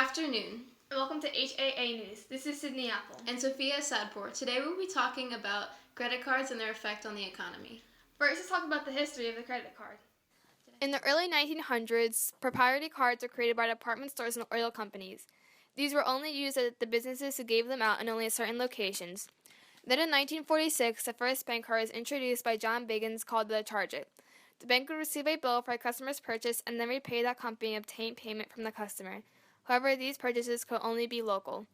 afternoon. Welcome to HAA News. This is Sydney Apple. And Sophia Asadpour. Today we'll be talking about credit cards and their effect on the economy. First, let's talk about the history of the credit card. In the early 1900s, proprietary cards were created by department stores and oil companies. These were only used at the businesses who gave them out in only certain locations. Then in 1946, the first bank card was introduced by John Biggins called the Charge It. The bank would receive a bill for a customer's purchase and then repay that company and obtain payment from the customer. However, these purchases could only be local.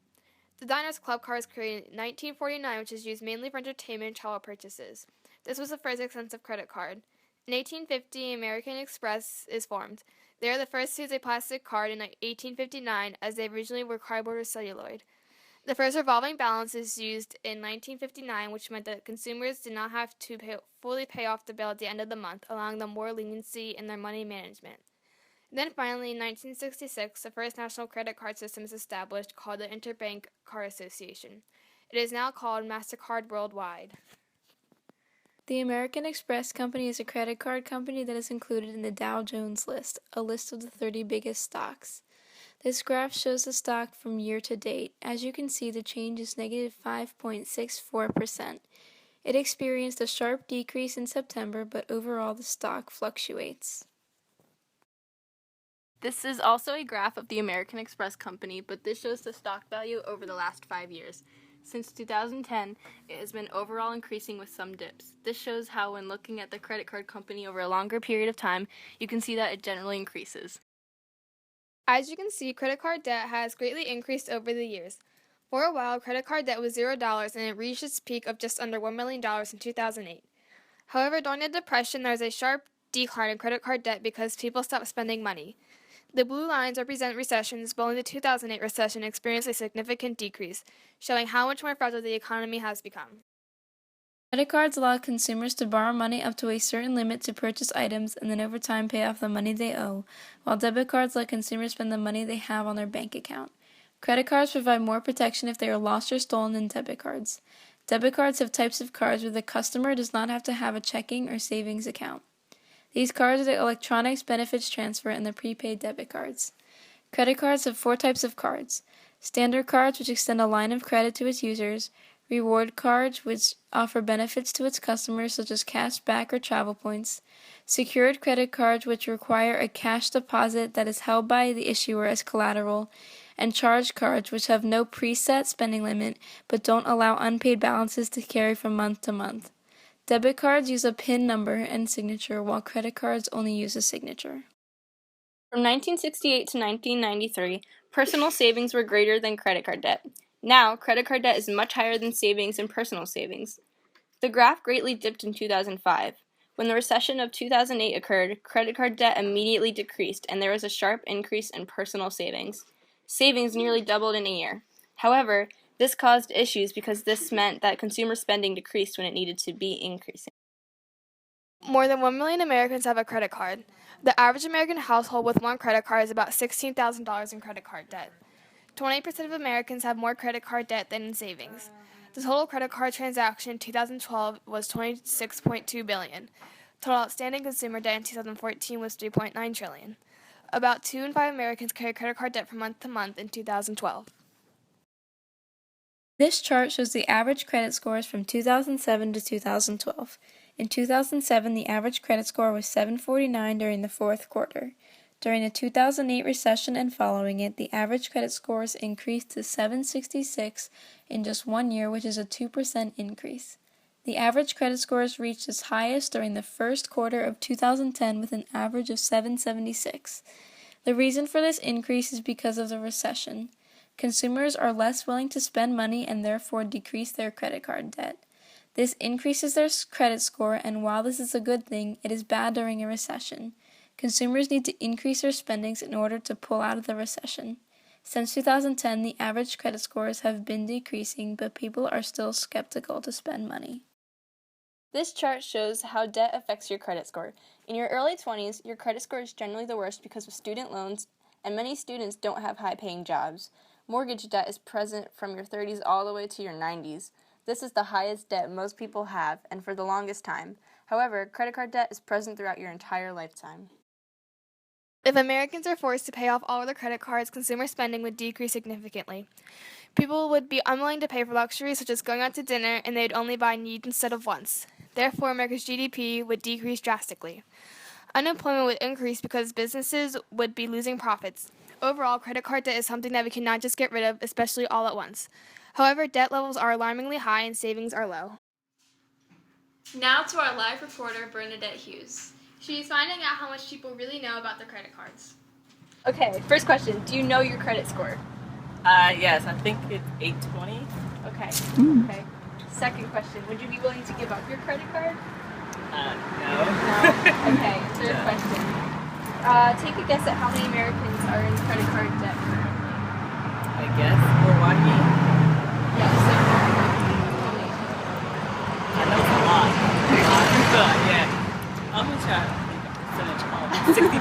The Diners Club card was created in 1949, which is used mainly for entertainment and travel purchases. This was the first expensive credit card. In 1850, American Express is formed. They are the first to use a plastic card in 1859, as they originally were cardboard or celluloid. The first revolving balance is used in 1959, which meant that consumers did not have to fully pay off the bill at the end of the month, allowing them more leniency in their money management. Then finally, in 1966, the first national credit card system is established, called the Interbank Card Association. It is now called MasterCard Worldwide. The American Express Company is a credit card company that is included in the Dow Jones list, a list of the 30 biggest stocks. This graph shows the stock from year to date. As you can see, the change is negative 5.64%. It experienced a sharp decrease in September, but overall the stock fluctuates. This is also a graph of the American Express Company, but this shows the stock value over the last 5 years. Since 2010, it has been overall increasing with some dips. This shows how when looking at the credit card company over a longer period of time, you can see that it generally increases. As you can see, credit card debt has greatly increased over the years. For a while, credit card debt was $0 and it reached its peak of just under $1 million in 2008. However, during the Depression, there was a sharp decline in credit card debt because people stopped spending money. The blue lines represent recessions, but only the 2008 recession experienced a significant decrease, showing how much more fragile the economy has become. Credit cards allow consumers to borrow money up to a certain limit to purchase items and then over time pay off the money they owe, while debit cards let consumers spend the money they have on their bank account. Credit cards provide more protection if they are lost or stolen than debit cards. Debit cards have types of cards where the customer does not have to have a checking or savings account. These cards are the electronics benefits transfer and the prepaid debit cards. Credit cards have 4 types of cards: standard cards, which extend a line of credit to its users; reward cards, which offer benefits to its customers such as cash back or travel points; secured credit cards, which require a cash deposit that is held by the issuer as collateral; and charge cards, which have no preset spending limit but don't allow unpaid balances to carry from month to month. Debit cards use a PIN number and signature, while credit cards only use a signature. From 1968 to 1993, personal savings were greater than credit card debt. Now, credit card debt is much higher than savings and personal savings. The graph greatly dipped in 2005. When the recession of 2008 occurred, credit card debt immediately decreased, and there was a sharp increase in personal savings. Savings nearly doubled in a year. However, this caused issues because this meant that consumer spending decreased when it needed to be increasing. More than 1 million Americans have a credit card. The average American household with one credit card is about $16,000 in credit card debt. 20% of Americans have more credit card debt than in savings. The total credit card transaction in 2012 was $26.2 billion. Total outstanding consumer debt in 2014 was $3.9 trillion. About 2 in 5 Americans carry credit card debt from month to month in 2012. This chart shows the average credit scores from 2007 to 2012. In 2007, the average credit score was 749 during the fourth quarter. During the 2008 recession and following it, the average credit scores increased to 766 in just 1 year, which is a 2% increase. The average credit scores reached its highest during the first quarter of 2010 with an average of 776. The reason for this increase is because of the recession. Consumers are less willing to spend money and therefore decrease their credit card debt. This increases their credit score, and while this is a good thing, it is bad during a recession. Consumers need to increase their spendings in order to pull out of the recession. Since 2010, the average credit scores have been decreasing, but people are still skeptical to spend money. This chart shows how debt affects your credit score. In your early 20s, your credit score is generally the worst because of student loans, and many students don't have high-paying jobs. Mortgage debt is present from your 30s all the way to your 90s. This is the highest debt most people have, and for the longest time. However, credit card debt is present throughout your entire lifetime. If Americans are forced to pay off all of their credit cards, consumer spending would decrease significantly. People would be unwilling to pay for luxuries such as going out to dinner, and they would only buy needs instead of wants. Therefore, America's GDP would decrease drastically. Unemployment would increase because businesses would be losing profits. Overall, credit card debt is something that we cannot just get rid of, especially all at once. However, debt levels are alarmingly high and savings are low. Now to our live reporter, Bernadette Hughes. She's finding out how much people really know about their credit cards. Okay, first question. Do you know your credit score? Yes, I think it's 820. Okay. Okay. Second question. Would you be willing to give up your credit card? No. No. Okay. Third question. Take a guess at how many Americans are in credit card debt currently. I guess Milwaukee. Yes. I know it's a lot. Yeah. How much? Percentage? 65%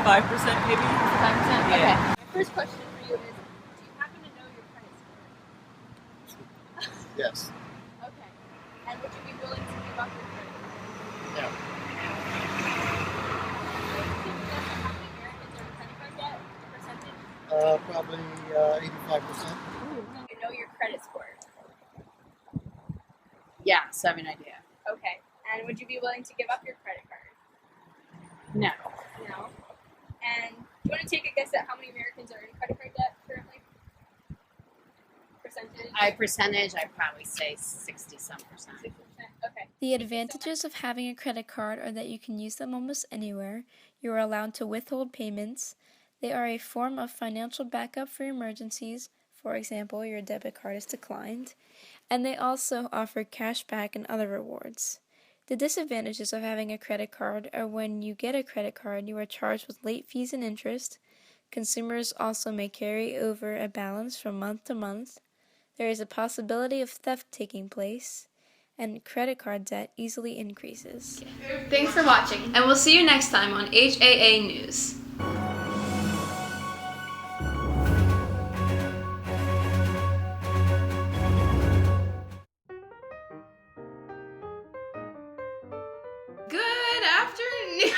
maybe? 65%? Yeah. Okay. My first question for you is, do you happen to know your credit score? Yes. Okay. And would you be willing to give up your credit card? No. Probably 85%. You know your credit score. Yeah, so I have an idea. Okay. And would you be willing to give up your credit card? No. No. And do you want to take a guess at how many Americans are in credit card debt currently? Percentage? I'd probably say 60-some percent. 60%. Okay. The advantages of having a credit card are that you can use them almost anywhere, you are allowed to withhold payments, they are a form of financial backup for emergencies, for example, your debit card is declined, and they also offer cash back and other rewards. The disadvantages of having a credit card are when you get a credit card, you are charged with late fees and interest. Consumers also may carry over a balance from month to month. There is a possibility of theft taking place, and credit card debt easily increases. Thanks for watching, and we'll see you next time on HAA News. Good afternoon,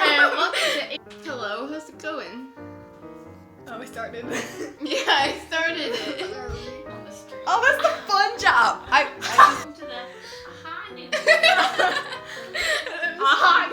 and welcome to... Hello, how's it going? Oh, we started. Yeah, I started it. Oh, that's the fun job. I To the Aha News. Aha